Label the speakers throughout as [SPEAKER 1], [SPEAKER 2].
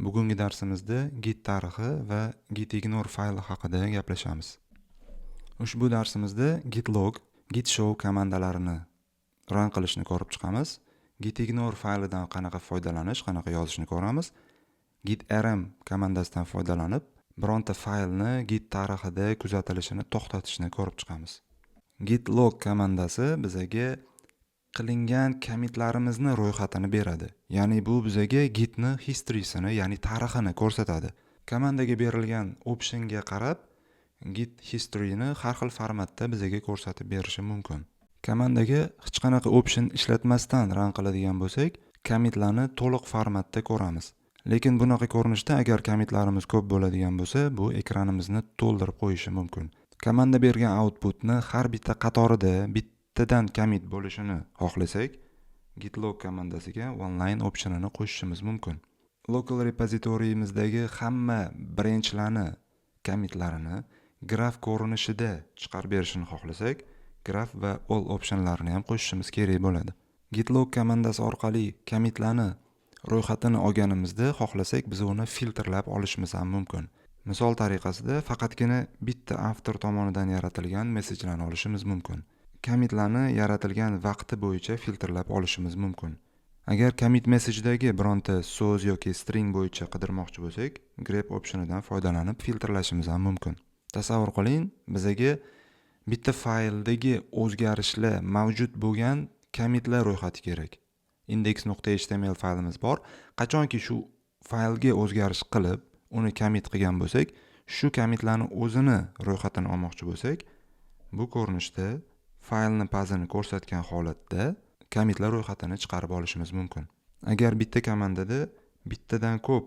[SPEAKER 1] Bugungi darsimizda Git tarixi va gitignore fayli haqida gaplashamiz. Ushbu darsimizda gitlog, gitshow komandalarini run qilishni ko'rib chiqamiz. Gitignore faylidan qanaqa foydalanish, qanaqa yozishni ko'ramiz. gitrm komandasidan foydalanib, bironta faylni git tarixida kuzatilishini to'xtatishni ko'rib chiqamiz. Gitlog komandasi bizaga qilingan commitlarimizni ro'yxatini beradi. Ya'ni bu bizaga gitni history'sini, ya'ni tarixini ko'rsatadi. Komandaga berilgan optionga qarab git history'ni har xil formatda bizaga ko'rsatib berishi mumkin. Komandaga hech qanaqa option ishlatmasdan run qiladigan bo'lsak, commitlarni to'liq formatda ko'ramiz. Lekin bunaqa ko'rinishda agar commitlarimiz ko'p bo'ladigan bo'lsa, bu ekranimizni to'ldirib qo'yishi mumkin. Komanda bergan outputni har bitta qatorida bittadan commit bo'lishini xohlasak, gitlog komandasiga online optionini qo'shishimiz mumkin. Local repositoryimizdagi hamma branchlarni, commitlarini graf ko'rinishida chiqarib berishini xohlasak, graf va all optionlarini ham qo'shishimiz kerak bo'ladi. Gitlog komandasi orqali commitlarni ro'yxatini olganimizda xohlasak biz uni filtrlab olishimiz ham mumkin. Misol tariqasida faqatgina bitta avtor tomonidan yaratilgan messejlarni olishimiz mumkin. Commitlarni yaratilgan vaqti bo'yicha filtrlab olishimiz mumkin. Agar commit message'dagi bironta so'z yoki string bo'yicha qidirmoqchi bo'lsak, grep optionidan foydalanib filtrlashimiz ham mumkin. Tasavvur qiling, bizaga bitta fayldagi o'zgarishlar mavjud bo'lgan commitlar ro'yxati kerak. index.html faylimiz bor. Qachonki shu faylga o'zgarish qilib, uni commit qilgan bo'lsak, shu commitlarni o'zini ro'yxatini olmoqchi bo'lsak, bu ko'rinishda faylni pazini ko'rsatgan holatda commitlar ro'yxatini chiqarib olishimiz mumkin. Agar bitta komandada bittadan ko'p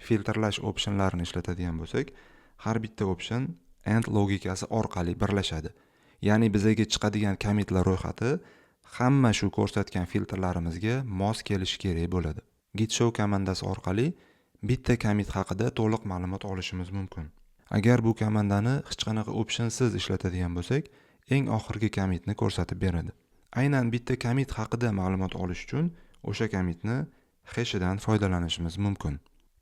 [SPEAKER 1] filtrlash optionlarini ishlatadigan bo'lsak, har bitta option AND logikasi orqali birlashadi. Ya'ni bizaga chiqadigan commitlar ro'yxati hamma shu ko'rsatgan filtrlarimizga mos kelishi kerak bo'ladi. Gitshow komandasi orqali bitta commit haqida to'liq ma'lumot olishimiz mumkin. Agar bu komandani hech qanaqa optionsiz ishlatadigan bo'lsak, eng oxirgi commitni ko'rsatib beradi. Aynan bitta commit haqida ma'lumot olish uchun o'sha commitni hashidan foydalanishimiz mumkin.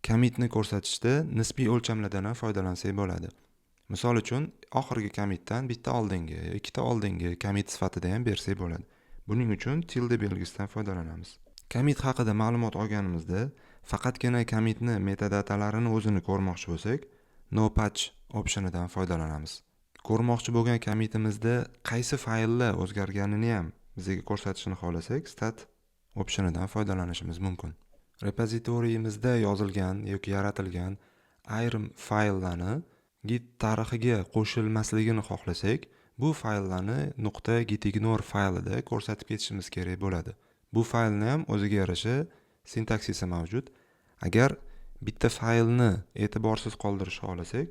[SPEAKER 1] Commitni ko'rsatishda nisbiy o'lchamlardan ham foydalansak bo'ladi. Misol uchun, oxirgi commitdan bitta oldingi, ikkita oldingi commit sifatida ham bersak bo'ladi. Buning uchun tilde belgisidan foydalanamiz. Commit haqida ma'lumot olganimizda, faqatgina commitni metadatalarini o'zini ko'rmoqchi bo'lsak, no patch optionidan foydalanamiz. Ko'rmoqchi bo'lgan commitimizda qaysi fayllar o'zgarganini ham bizga ko'rsatishini xohlasak, stat optionidan foydalanishimiz mumkin. Repozitoriyimizda yozilgan yoki yaratilgan ayrim fayllarni git tarixiga qo'shilmasligini xohlasak, bu fayllarni .gitignore faylida ko'rsatib ketishimiz kerak bo'ladi. Bu faylni ham o'ziga yarasha sintaksisi mavjud. Agar bitta faylni e'tiborsiz qoldirishni xohlasak,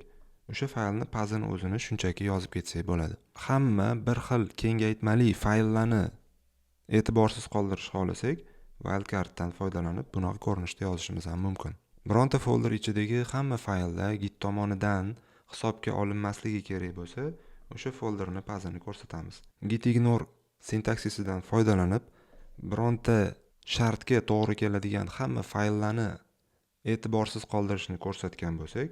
[SPEAKER 1] o'sha faylni pazini o'zini shunchaki yozib ketsak bo'ladi. Hamma bir xil kengaytmali fayllarni e'tiborsiz qoldirishni xohlasak, wildcarddan foydalanib bunaqa ko'rinishda yozishimiz ham mumkin. Bironta folder ichidagi hamma fayllar git tomonidan hisobga olinmasligi kerak bo'lsa, o'sha folderni pazini ko'rsatamiz. Gitignore sintaksisidan foydalanib, bironta shartga to'g'ri keladigan hamma fayllarni e'tiborsiz qoldirishni ko'rsatgan bo'lsak,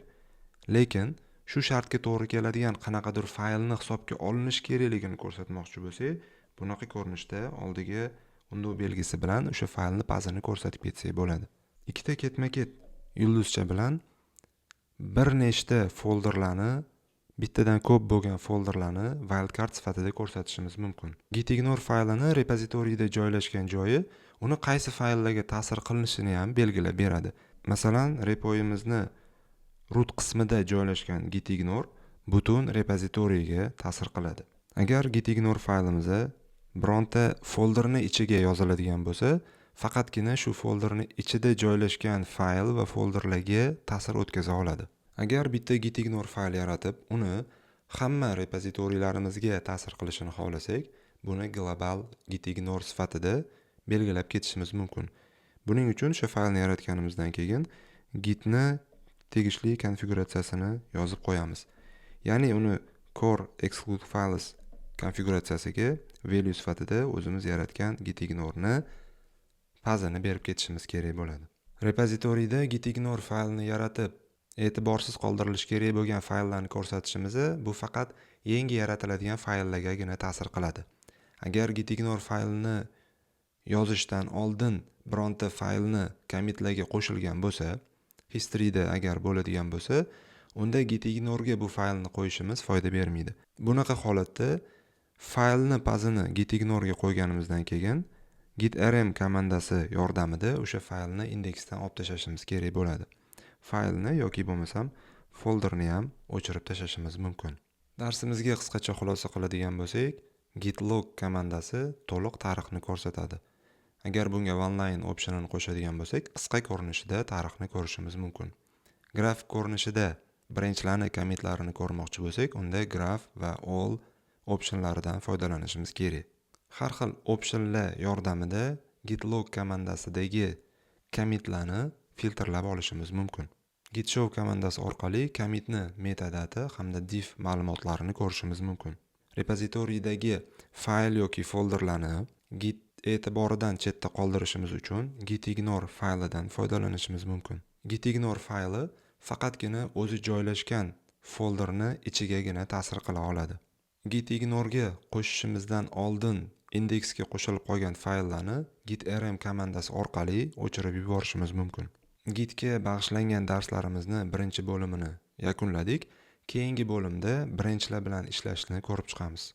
[SPEAKER 1] lekin shu shartga to'g'ri keladigan qanaqadir faylni hisobga olinish kerakligini ko'rsatmoqchi bo'lsak, bunaqa ko'rinishda oldiga undo belgisi bilan o'sha faylni pazini ko'rsatib ketsak bo'ladi. Ikkita ketma-ket yulduzcha bilan bir nechta folderlarni, bittadan ko'p bo'lgan folderlarni wildcard sifatida ko'rsatishimiz mumkin. Gitignore faylini repozitoriyda joylashgan joyi uni qaysi fayllarga ta'sir qilinishini ham belgilab beradi. Masalan, repoyimizni root qismida joylashgan gitignore butun repozitoriyga ta'sir qiladi. Agar gitignore faylimizni bironta folderni ichiga yoziladigan bo'lsa, faqatgina shu folderni ichida joylashgan fayl va folderlarga ta'sir o'tkaza oladi. Agar bitta gitignore fayl yaratib, uni hamma repozitorilarimizga ta'sir qilishini xohlasak, buni global gitignore sifatida belgilab ketishimiz mumkin. Buning uchun o'sha faylni yaratganimizdan keyin gitni tegishli konfiguratsiyasini yozib qo'yamiz. Ya'ni uni core exclude files konfiguratsiyasiga value sifatida o'zimiz yaratgan gitignoreni pazini berib ketishimiz kerak bo'ladi. Repozitoriyda gitignore faylini yaratib, e'tiborsiz qoldirilishi kerak bo'lgan fayllarni ko'rsatishimiz bu faqat yangi yaratiladigan fayllargagina ta'sir qiladi. Agar gitignore faylini yozishdan oldin bironta faylni commitlarga qo'shilgan bo'lsa, historyda agar bo'ladigan bo'lsa, unda gitignore'ga bu faylni qo'yishimiz foyda bermaydi. Bunaqa holatda faylni pazini gitignore'ga qo'yganimizdan keyin gitrm komandasi yordamida o'sha faylni indeksdan olib tashlashimiz kerak bo'ladi. Faylni yoki bo'lmasam folderni ham o'chirib tashlashimiz mumkin. Darsimizga qisqacha xulosa qiladigan bo'lsak, gitlog komandasi to'liq tarixni ko'rsatadi. Agar bunga OneLine optionini qo'shadigan bo'lsak, qisqa ko'rinishida tarixni ko'rishimiz mumkin. Graf ko'rinishida branchlarni commitlarini ko'rmoqchi bo'lsak, unda graf va all optionlaridan foydalanishimiz kerak. Har xil optionlar yordamida gitlog komandasidagi commitlarni filtrlab olishimiz mumkin. Gitshow komandasi orqali commitni metadata hamda diff ma'lumotlarini ko'rishimiz mumkin. Repozitoriyadagi fayl yoki folderlarni git e'tiboridan chetda qoldirishimiz uchun gitignore faylidan foydalanishimiz mumkin. Gitignore fayli faqatgina o'zi joylashgan folderni ichigagina ta'sir qila oladi. Gitignore'ga qo'shishimizdan oldin indeksga qo'shilib qolgan fayllarni gitrm komandasi orqali o'chirib yuborishimiz mumkin. Gitga bag'ishlangan darslarimizni birinchi bo'limini yakunladik. Keyingi bo'limda branchlar bilan ishlashni ko'rib chiqamiz.